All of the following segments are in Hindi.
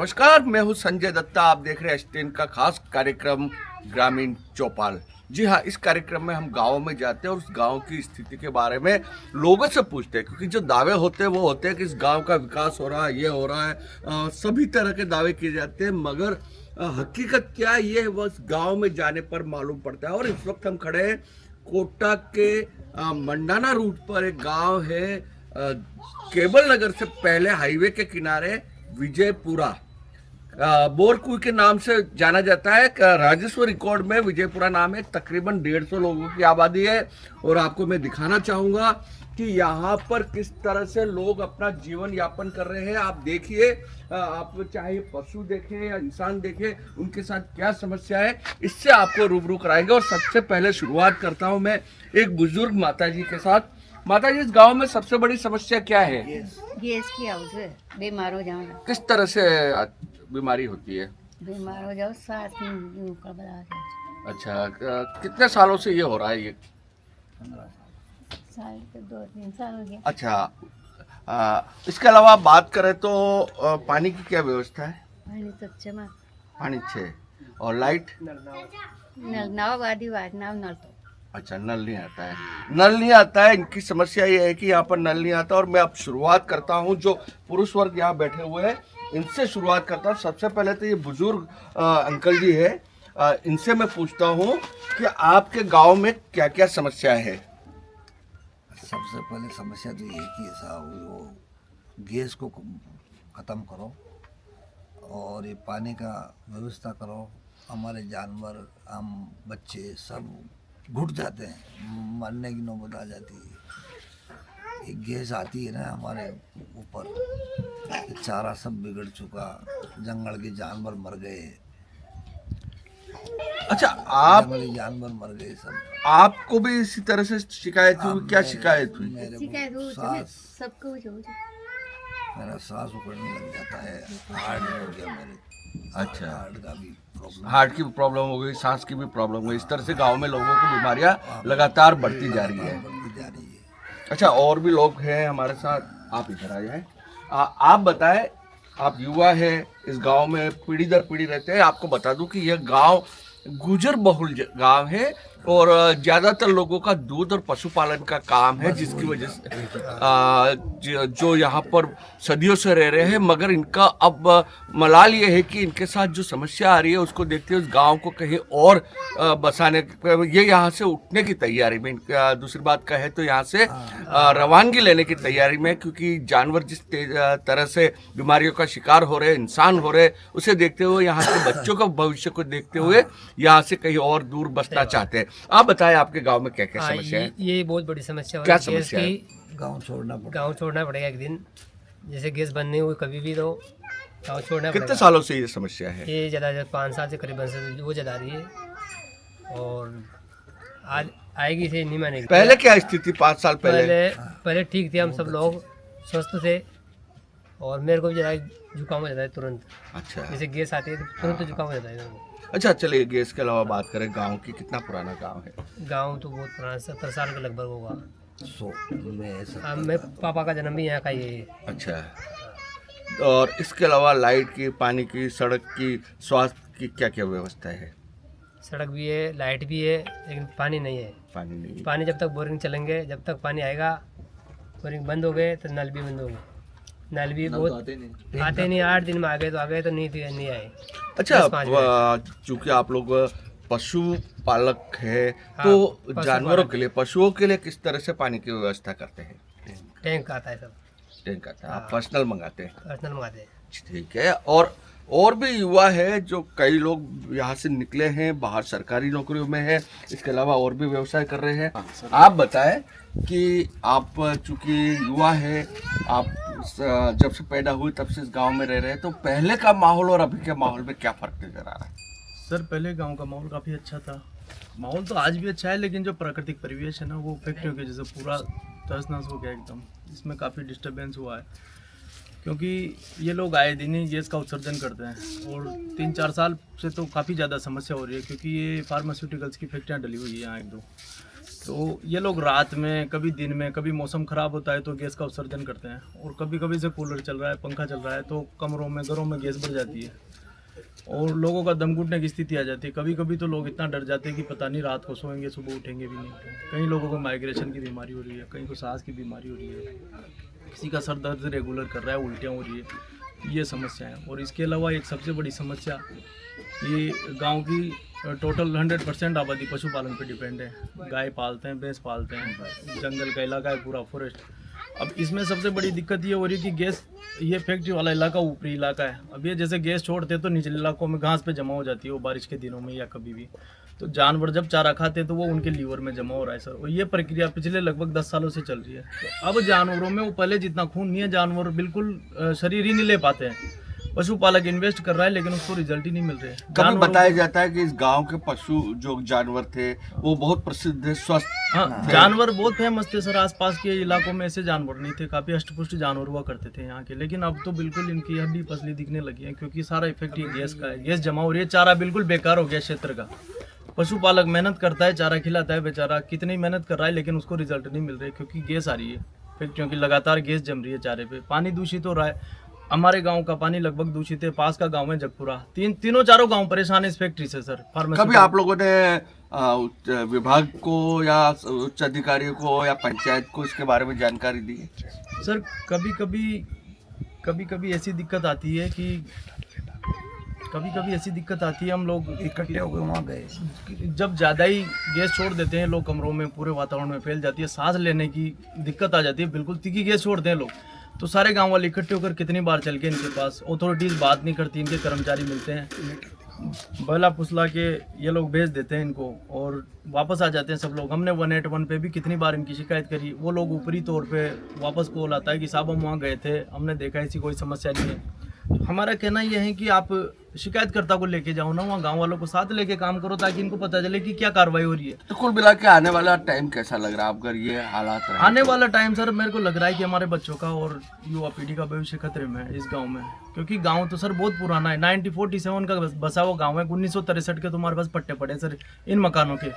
नमस्कार, मैं हूं संजय दत्ता। आप देख रहे हैं एसटीएन का खास कार्यक्रम ग्रामीण चौपाल। जी हाँ, इस कार्यक्रम में हम गाँव में जाते हैं और उस गांव की स्थिति के बारे में लोगों से पूछते हैं, क्योंकि जो दावे होते हैं वो होते हैं कि इस गांव का विकास हो रहा है, ये हो रहा है, सभी तरह के दावे किए जाते हैं, मगर हकीकत क्या है ये बस गाँव में जाने पर मालूम पड़ता है। और इस वक्त हम खड़े हैं कोटा के मंडाना रूट पर। एक गाँव है केबल नगर से पहले हाईवे के किनारे विजयपुरा, बोरकुई के नाम से जाना जाता है। राजस्व रिकॉर्ड में विजयपुरा नाम है। तकरीबन 150 लोगों की आबादी है। और आपको मैं दिखाना चाहूंगा कि यहाँ पर किस तरह से लोग अपना जीवन यापन कर रहे हैं। आप देखिए, आप चाहे पशु देखें या इंसान देखें, उनके साथ क्या समस्या है, इससे आपको रूबरू कराएंगे। और सबसे पहले शुरुआत करता हूँ मैं एक बुजुर्ग माता जी के साथ। माता जी, इस गांव में सबसे बड़ी समस्या क्या है? गैस की आवाज है। बीमार हो जाओ। किस तरह से बीमारी होती है? बीमार हो जाओ, सांस में ऊपर बना जाए। अच्छा, कितने सालों से ये हो रहा है ये? 15 साल के 2-3 साल हो गए। अच्छा, इसके अलावा बात करें तो पानी की क्या व्यवस्था है? पानी तो चमा पानी अच्छे और लाइट? नल नाव वादी वाद नाव नल तो। अच्छा, नल नहीं आता है। नल नहीं आता है, इनकी समस्या ये है कि यहाँ पर नल नहीं आता। और मैं अब शुरुआत करता हूँ, जो पुरुष वर्ग यहाँ बैठे हुए हैं इनसे शुरुआत करता हूँ। सबसे पहले तो ये बुजुर्ग अंकल जी है, इनसे मैं पूछता हूँ कि आपके गांव में क्या क्या समस्या है? सबसे पहले समस्या तो ये कि ऐसा वो गैस को ख़त्म करो और ये पानी का व्यवस्था करो। हमारे जानवर, हम बच्चे सब घुट जाते हैं, मरने की नौबत आ जाती है। एक गैस आती है ना हमारे ऊपर, चारा सब बिगड़ चुका, जंगल के जानवर मर गए। अच्छा, आप जंगली जानवर मर गए सब। आपको भी इसी तरह से शिकायत हुई? क्या शिकायत हुई? शिकायत हो सबको हो जाओ। मेरा सांस उखड़ने लग जाता है, हार्ट हो गया मेरे। अच्छा, हार्ट का भी प्रॉब्लम, हार्ट की प्रॉब्लम हो गई, सांस की भी प्रॉब्लम हो गई। इस तरह से गांव में लोगों की बीमारियां लगातार बढ़ती जा रही है। बढ़ती जा रही है। अच्छा, और भी लोग हैं हमारे साथ, आप इधर आ जाए। आप बताएं, आप युवा है, इस गांव में पीढ़ी दर पीढ़ी रहते हैं। आपको बता दूं कि यह गांव गुजर बहुल गांव है और ज़्यादातर लोगों का दूध और पशुपालन का काम है, जिसकी वजह से जो यहाँ पर सदियों से रह रहे हैं। मगर इनका अब मलाल ये है कि इनके साथ जो समस्या आ रही है उसको देखते हुए उस गांव को कहीं और बसाने, ये यहाँ से उठने की तैयारी में। दूसरी बात कहे तो यहाँ से रवानगी लेने की तैयारी में, क्योंकि जानवर जिस तरह से बीमारियों का शिकार हो रहे हैं, इंसान हो रहे, उसे देखते हुए, यहाँ के बच्चों का भविष्य को देखते हुए यहाँ से कहीं और दूर बसना चाहते हैं। आप बताएं, आपके गांव में क्या क्या समस्या है? ये बहुत बड़ी समस्या है। क्या समस्या है? गाँव छोड़ना पड़ता गांव छोड़ना पड़ेगा एक दिन। जैसे गैस बंद नहीं हुई कभी भी, तो गांव छोड़ना कितने पड़ेगा। सालों से ये समस्या है? ये ज़्यादा 5 साल से करीबन से वो ज़्यादा रही है और आज आएगी से नहीं मानेगी। पहले क्या स्थिति 5 साल पहले? पहले ठीक थे, हम सब लोग स्वस्थ थे और मेरे को भी ज़्यादा जुकाम हो जाता है तुरंत। अच्छा जैसे गैस आती है तो तुरंत जुकाम हो जाता है मेरे को। अच्छा, चलिए गैस के अलावा बात करें गांव की। कितना पुराना गांव है? गाँव तो बहुत पुराना, 70 साल के लगभग होगा। मैं पापा का जन्म भी यहाँ का ही है। अच्छा, और इसके अलावा लाइट की, पानी की, सड़क की, स्वास्थ्य की क्या क्या व्यवस्था है? सड़क भी है, लाइट भी है, लेकिन पानी नहीं है। पानी नहीं? पानी जब तक बोरिंग चलेंगे, जब तक पानी आएगा। बोरिंग बंद हो गए तो नल भी बंद हो गए। नल भी बहुत आते नहीं 8 दिन में आ गए तो आ गए, तो नहीं आए। अच्छा, चूंकि आप लोग पशु पालक है, तो जानवरों के लिए, पशुओं के लिए किस तरह से पानी की व्यवस्था करते हैं? टैंक आता है, सब टैंक आता है, आप पर्सनल मंगाते हैं? पर्सनल मंगाते हैं। ठीक है। और भी युवा है, जो कई लोग यहाँ से निकले हैं, बाहर सरकारी नौकरियों में है, इसके अलावा और भी व्यवसाय कर रहे हैं। आप बताएं कि आप चूंकि युवा है, आप जब से पैदा हुए तब से इस गांव में रह रहे हैं, तो पहले का माहौल और अभी के माहौल में क्या फर्क नजर आ रहा है? सर, पहले गांव का माहौल काफ़ी अच्छा था। माहौल तो आज भी अच्छा है, लेकिन जो प्राकृतिक परिवेश है ना, वो फैक्ट्रियों की जैसे पूरा तहस नहस हो गया एकदम। इसमें काफ़ी डिस्टर्बेंस हुआ है, क्योंकि ये लोग आए दिन ही गैस का उत्सर्जन करते हैं। और 3-4 साल से तो काफ़ी ज़्यादा समस्या हो रही है, क्योंकि ये फार्मास्यूटिकल्स की फैक्ट्रियाँ डली हुई है यहाँ 1-2। तो ये लोग रात में, कभी दिन में, कभी मौसम ख़राब होता है तो गैस का उत्सर्जन करते हैं, और कभी कभी से कूलर चल रहा है, पंखा चल रहा है तो कमरों में, घरों में गैस बढ़ जाती है और लोगों का दम घुटने की स्थिति आ जाती है। कभी कभी तो लोग इतना डर जाते हैं कि पता नहीं रात को सोएंगे सुबह उठेंगे भी नहीं उठेंगे। कई लोगों को माइग्रेशन की बीमारी हो रही है, कहीं को सांस की बीमारी हो रही है, किसी का सर दर्द रेगुलर कर रहा है, उल्टियाँ हो रही है, ये समस्या है। और इसके अलावा एक सबसे बड़ी समस्या, ये गांव की टोटल 100% आबादी पशुपालन पे डिपेंड है। गाय पालते हैं, भैंस पालते हैं, जंगल का इलाका है पूरा, फॉरेस्ट। अब इसमें सबसे बड़ी दिक्कत ये हो रही है कि गैस, ये फैक्ट्री वाला इलाका ऊपरी इलाका है। अब ये जैसे गैस छोड़ते हैं तो निचले इलाकों में घास पे जमा हो जाती है वो बारिश के दिनों में या कभी भी, तो जानवर जब चारा खाते हैं तो वो उनके लीवर में जमा हो रहा है सर। और ये प्रक्रिया पिछले लगभग 10 सालों से चल रही है। तो अब जानवरों में वो पहले जितना खून नहीं है, जानवर बिल्कुल शरीर ही नहीं ले पाते हैं। पशुपालक इन्वेस्ट कर रहा है लेकिन उसको रिजल्ट ही नहीं मिल रहे। कभी बताया जाता है कि इस गांव के पशु जो जानवर थे वो बहुत प्रसिद्ध है, स्वस्थ। हाँ, जानवर बहुत फेमस थे सर। आसपास के इलाकों में ऐसे जानवर नहीं थे, काफी अष्टपुष्ट जानवर हुआ करते थे यहाँ के। लेकिन अब तो बिल्कुल इनकी हड्डी पसली दिखने लगी है, क्योंकि सारा इफेक्ट ये गैस का है। गैस जमा हो रही है, चारा बिल्कुल बेकार हो गया क्षेत्र का। पशुपालक मेहनत करता है, चारा खिलाता है, बेचारा कितनी मेहनत कर रहा है लेकिन उसको रिजल्ट नहीं मिल रहे, क्योंकि गैस आ रही है फैक्ट्रियों की, लगातार गैस जम रही है चारे पे। पानी दूषित हो रहा है, हमारे गांव का पानी लगभग दूषित है। पास का गांव है जगपुरा, तीनों चारों गांव परेशान है इस फैक्ट्री से सर। कभी आप लोगों ने विभाग को या उच्च अधिकारियों को या पंचायत को इसके बारे में जानकारी दी है? सर कभी कभी ऐसी दिक्कत आती है कि हम लोग इकट्ठे हो गए वहाँ गए, जब ज़्यादा ही गैस छोड़ देते हैं लोग, कमरों में पूरे वातावरण में फैल जाती है, सांस लेने की दिक्कत आ जाती है। बिल्कुल तीखी गैस छोड़ते हैं लोग, तो सारे गांव वाले इकट्ठे होकर कितनी बार चल के इनके पास, अथॉरिटीज़ बात नहीं करती, इनके कर्मचारी मिलते हैं, बहला फुसला के ये लोग भेज देते हैं इनको और वापस आ जाते हैं सब लोग। हमने 181 पे भी कितनी बार इनकी शिकायत करी, वो लोग ऊपरी तौर पे वापस कॉल आता है कि साहब हम वहाँ गए थे, हमने देखा ऐसी कोई समस्या नहीं है। हमारा कहना यह है कि आप शिकायतकर्ता को लेके जाओ ना, वहाँ गांव वालों को साथ लेके काम करो, ताकि इनको पता चले कि क्या कार्रवाई हो रही है। तो कुल मिला के आने वाला टाइम कैसा लग रहा है आपको, अगर ये हालात रहे? आने वाला टाइम सर मेरे को लग रहा है कि हमारे बच्चों का और युवा पीढ़ी का भविष्य खतरे में है इस गांव में, क्योंकि गांव तो सर बहुत पुराना है। 1947 का बसा हुआ गांव है। 1963 के तुम्हारे पास पट्टे पड़े सर, इन मकानों के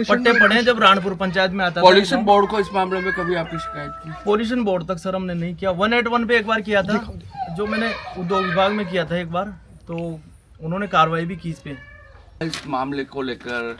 पट्टे पड़े हैं जब राणपुर पंचायत में आता था। पॉल्यूशन बोर्ड को इस मामले में कभी आपकी शिकायत की? पॉल्यूशन बोर्ड तक सर हमने नहीं किया। 181 पे एक बार किया था, जो मैंने उद्योग विभाग में किया था एक बार, तो उन्होंने कार्रवाई भी की इस पे। इस मामले को लेकर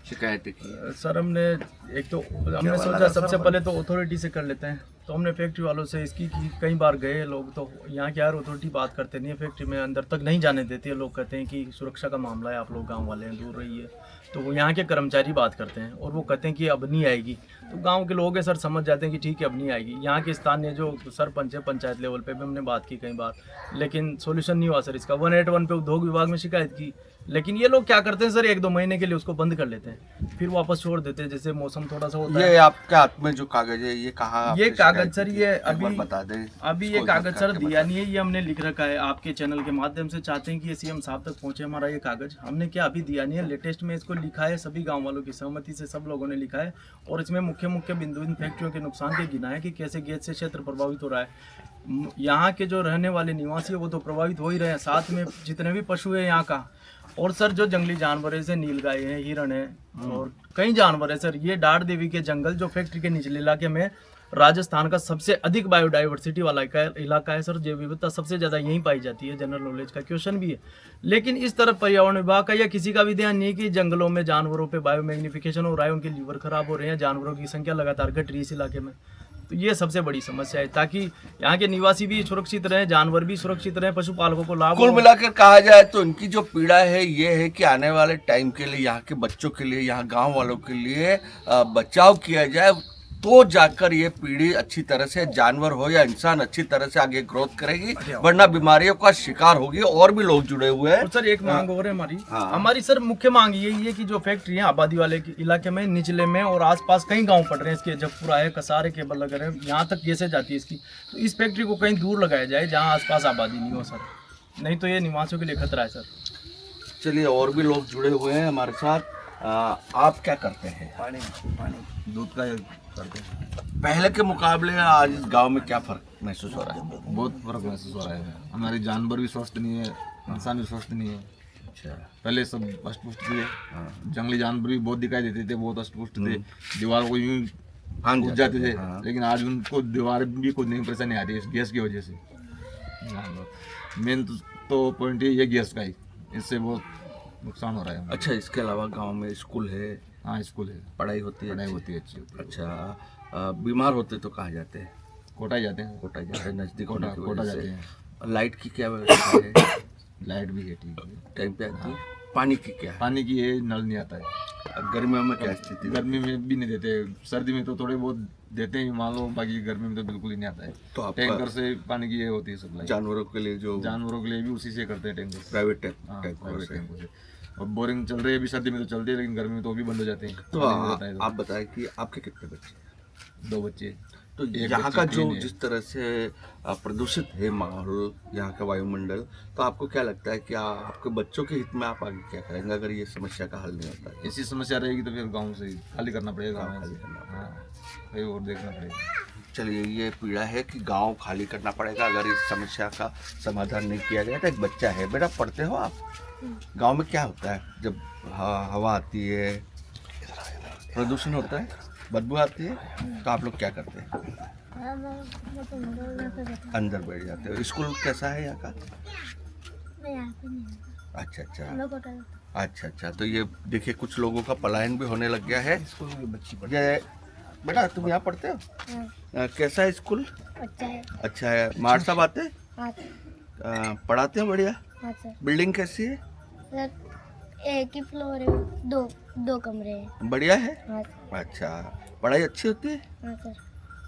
शिकायतें की? सर हमने हमने सोचा सबसे पहले तो अथॉरिटी से कर लेते हैं, तो हमने फैक्ट्री वालों से इसकी की कई बार गए लोग, तो यहाँ की यार अथॉरिटी बात करते नहीं है, फैक्ट्री में अंदर तक नहीं जाने देती है। लोग कहते हैं कि सुरक्षा का मामला है, आप लोग गांव वाले हैं, दूर रहिए। तो वो यहाँ के कर्मचारी बात करते हैं और वो कहते हैं कि अब नहीं आएगी। तो गांव के लोग हैं सर, समझ जाते हैं कि ठीक है अब नहीं आएगी। यहाँ के स्थानीय जो सरपंच है, पंचायत लेवल पे भी हमने बात की कई बार, लेकिन सोल्यूशन नहीं हुआ सर इसका। 181 पे उद्योग विभाग में शिकायत की, लेकिन ये लोग क्या करते हैं सर, 1-2 महीने के लिए उसको बंद कर लेते हैं, फिर वापस छोड़ देते हैं, जैसे मौसम थोड़ा सा होता है। ये आपके हाथ में जो कागज है ये कहाँ? ये कागज सर, ये अभी बता दें। अभी ये कागज सर दिया नहीं है, ये हमने लिख रखा है आपके चैनल के माध्यम से। चाहते हैं कि सीएम साहब तक पहुंचे हमारा ये कागज। हमने क्या अभी दिया नहीं है, लेटेस्ट में इसको लिखा है, सभी गांव वालों की सहमति से सब लोगों ने लिखा है। और इसमें मुख्य बिंदु इन फैक्ट्रियों के नुकसान के गिना है कि कैसे गैस से क्षेत्र प्रभावित हो रहा है। यहाँ के जो रहने वाले निवासी है वो तो प्रभावित हो ही रहे हैं, साथ में जितने भी पशु है यहाँ का, और सर जो जंगली जानवर है, जैसे नीलगाय है, हिरण है और कई जानवर है सर। ये डाढ़ देवी के जंगल जो फैक्ट्री के निचले इलाके में राजस्थान का सबसे अधिक बायोडाइवर्सिटी वाला इलाका है सर। जैव विविधता सबसे ज़्यादा यहीं पाई जाती है, जनरल नॉलेज का क्वेश्चन भी है। लेकिन इस तरफ पर्यावरण विभाग का या किसी का भी ध्यान नहीं है कि जंगलों में जानवरों पे बायोमैग्निफिकेशन हो रहा है, उनके लीवर खराब हो रहे हैं, जानवरों की संख्या लगातार घट रही है इस इलाके में। तो ये सबसे बड़ी समस्या है, ताकि यहाँ के निवासी भी सुरक्षित रहें, जानवर भी सुरक्षित रहें, पशुपालकों को लाभ। कुल मिलाकर कहा जाए तो उनकी जो पीड़ा है ये है कि आने वाले टाइम के लिए यहाँ के बच्चों के लिए, यहाँ गांव वालों के लिए बचाव किया जाए, तो जाकर ये पीढ़ी अच्छी तरह से, जानवर हो या इंसान, अच्छी तरह से आगे ग्रोथ करेगी, वरना बीमारियों का शिकार होगी। और भी लोग जुड़े हुए हैं। और सर एक मांग और है हमारी सर मुख्य मांग यही है कि जो फैक्ट्री है आबादी वाले इलाके में, निचले में और आसपास कई गांव पड़ रहे हैं इसके, जगपुरा है, कसार है, केबल लगा है, यहाँ तक गैसें जाती है इसकी, तो इस फैक्ट्री को कहीं दूर लगाया जाए जहाँ आसपास आबादी नहीं हो सर, नहीं तो ये निवासियों के लिए खतरा है सर। चलिए, और भी लोग जुड़े हुए हैं हमारे साथ। आप क्या करते हैं? पानी दूध का करते हैं। पहले के मुकाबले आज इस गांव में क्या फर्क महसूस हो रहा है? बहुत फर्क महसूस हो रहा है। हमारे जानवर भी स्वस्थ नहीं है, इंसान भी स्वस्थ नहीं है। अच्छा। पहले सब अष्ट पुष्ट थे, जंगली जानवर भी बहुत दिखाई देते थे, बहुत अष्ट पुष्ट थे, दीवार को यूं भांग टूट जाते थे। हाँ। लेकिन आज उनको दीवार भी कुछ नहीं परेशानी आ रही है इस गैस की वजह से। मेन तो पॉइंट ये गैस का ही, इससे बहुत नुकसान हो रहा है। अच्छा, इसके अलावा गांव में स्कूल है, हाँ स्कूल है, पढ़ाई होती है, पढ़ाई अच्छी? होती है, अच्छी होती है। अच्छा, बीमार होते तो कहाँ जाते हैं? कोटा ही जाते हैं, कोटा जाते हैं, नजदीक होने की कोटा वजह जाते से। हैं। लाइट की क्या व्यवस्था है? लाइट भी है, ठीक है। टाइम पे आती है? पानी की क्या है? पानी की ये नल नहीं आता है। गर्मियों में क्या स्थिति है? गर्मी में भी नहीं देते, सर्दी में तो थोड़े बहुत देते हैं मान लो, बाकी गर्मी में तो बिल्कुल ही नहीं आता है। तो आपका टैंकर से पानी की ये होती है सप्लाई, जानवरों के लिए जो जानवरों के लिए भी उसी से करते हैं, टैंकर से। प्राइवेट हाँ, टैंकर प्राइवेट से। टैंकर से। और बोरिंग चल रही है अभी, सर्दी में तो चलती है, लेकिन गर्मी में तो भी बंद हो जाते हैं। तो पानी नहीं रहता है आप बताएं कि आपके कितने बच्चे हैं? 2 बच्चे। तो एक यहाँ बच्ची का जो तीन है। जिस तरह से प्रदूषित है माहौल, यहाँ का वायुमंडल, तो आपको क्या लगता है कि आपके बच्चों के हित में आप आगे क्या करेंगे अगर ये समस्या का हल नहीं होता है? ऐसी समस्या रहेगी तो फिर गाँव से खाली करना पड़ेगा, गाँव गाँव खाली से। करना हाँ, कहीं और देखना पड़ेगा। चलिए, ये पीड़ा है कि गांव खाली करना पड़ेगा अगर इस समस्या का समाधान नहीं किया गया। तो एक बच्चा है, बेटा पढ़ते हो आप? गांव में क्या होता है जब हवा आती है, प्रदूषण होता है, बदबू आती है, तो आप लोग क्या करते हैं? अंदर बैठ जाते हो। स्कूल कैसा है यहाँ का? अच्छा अच्छा अच्छा अच्छा। तो ये देखिए, कुछ लोगों का पलायन भी होने लग गया है। स्कूल में बच्ची पढ़ ये बेटा तुम यहाँ पढ़ते हो? कैसा है स्कूल? अच्छा है। अच्छा है। मार साहब आते हैं? हाँ पढ़ाते हैं बढ़िया? हाँ सर। बिल्डिंग कैसी है? सर एक ही फ्लोर है, दो कमरे हैं। बढ़िया है। हाँ सर। अच्छा, पढ़ाई अच्छी होती है? हाँ सर।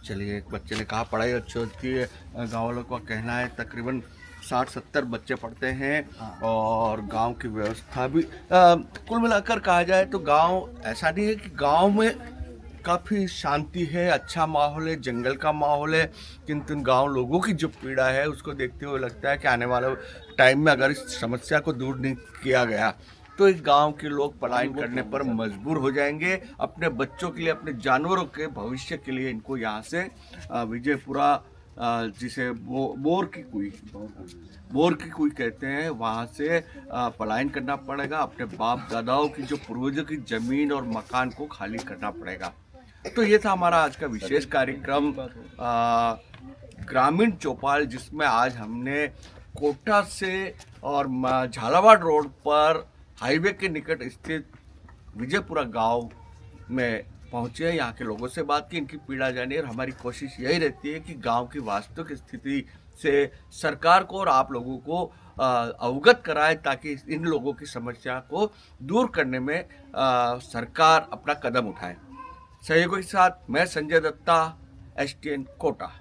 चलिए, एक बच्चे ने कहा पढ़ाई अच्छी होती है। गाँव वालों का कहना है तकरीबन 60-70 बच्चे पढ़ते हैं और गांव की व्यवस्था भी कुल मिलाकर कहा जाए तो गांव ऐसा नहीं है कि गांव में काफ़ी शांति है, अच्छा माहौल है, जंगल का माहौल है, किंतु गांव लोगों की जो पीड़ा है उसको देखते हुए लगता है कि आने वाले टाइम में अगर इस समस्या को दूर नहीं किया गया तो इस गांव के लोग पलायन करने पर मजबूर हो जाएंगे। अपने बच्चों के लिए, अपने जानवरों के भविष्य के लिए इनको यहाँ से विजयपुरा, जिसे बोर की कुई कहते हैं, वहाँ से पलायन करना पड़ेगा। अपने बाप दादाओं की जो पूर्वजों की ज़मीन और मकान को खाली करना पड़ेगा। तो ये था हमारा आज का विशेष कार्यक्रम ग्रामीण चौपाल, जिसमें आज हमने कोटा से और झालावाड़ रोड पर हाईवे के निकट स्थित विजयपुरा गांव में पहुंचे, यहाँ के लोगों से बात की, इनकी पीड़ा जानी। और हमारी कोशिश यही रहती है कि गांव की वास्तविक स्थिति से सरकार को और आप लोगों को अवगत कराए, ताकि इन लोगों की समस्या को दूर करने में सरकार अपना कदम उठाए। सहयोगों के साथ मैं संजय दत्ता, STN कोटा।